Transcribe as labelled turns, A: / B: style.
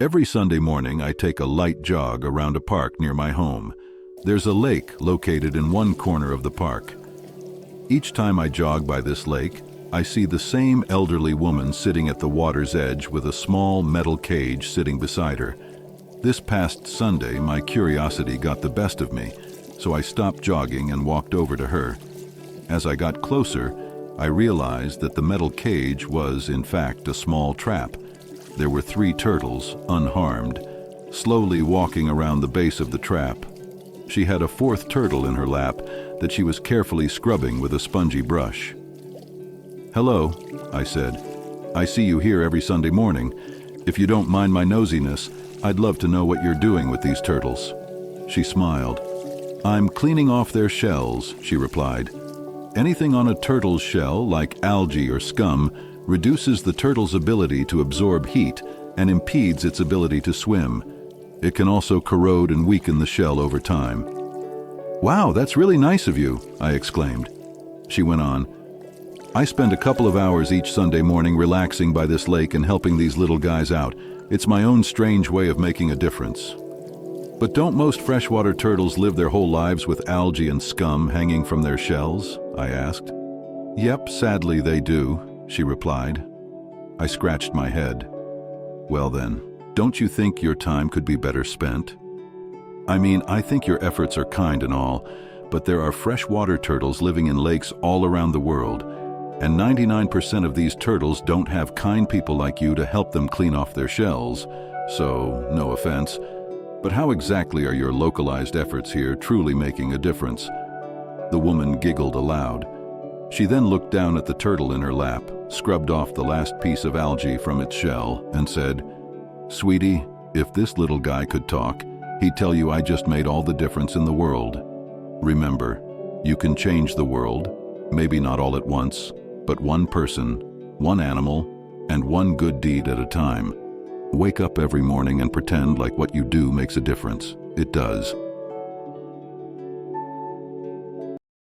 A: Every Sunday morning, I take a light jog around a park near my home. There's a lake located in one corner of the park. Each time I jog by this lake, I see the same elderly woman sitting at the water's edge with a small metal cage sitting beside her. This past Sunday, my curiosity got the best of me, so I stopped jogging and walked over to her. As I got closer, I realized that the metal cage was, in fact, a small trap. There were 3 turtles, unharmed, slowly walking around the base of the trap. She had a 4th turtle in her lap that she was carefully scrubbing with a spongy brush. "Hello," I said. "I see you here every Sunday morning. If you don't mind my nosiness, I'd love to know what you're doing with these turtles." She smiled. "I'm cleaning off their shells," she replied. "Anything on a turtle's shell, like algae or scum, reduces the turtle's ability to absorb heat and impedes its ability to swim. It can also corrode and weaken the shell over time." "Wow, that's really nice of you," I exclaimed. She went on, "I spend a couple of hours each Sunday morning relaxing by this lake and helping these little guys out. It's my own strange way of making a difference." "But don't most freshwater turtles live their whole lives with algae and scum hanging from their shells?" I asked. "Yep, sadly they do," she replied. I scratched my head. "Well then, don't you think your time could be better spent? I mean, I think your efforts are kind and all, but there are freshwater turtles living in lakes all around the world, and 99% of these turtles don't have kind people like you to help them clean off their shells, so no offense, but how exactly are your localized efforts here truly making a difference?" The woman giggled aloud. She then looked down at the turtle in her lap, scrubbed off the last piece of algae from its shell, and said, "Sweetie, if this little guy could talk, he'd tell you I just made all the difference in the world. Remember, you can change the world, maybe not all at once, but one person, one animal, and one good deed at a time. Wake up every morning and pretend like what you do makes a difference. It does."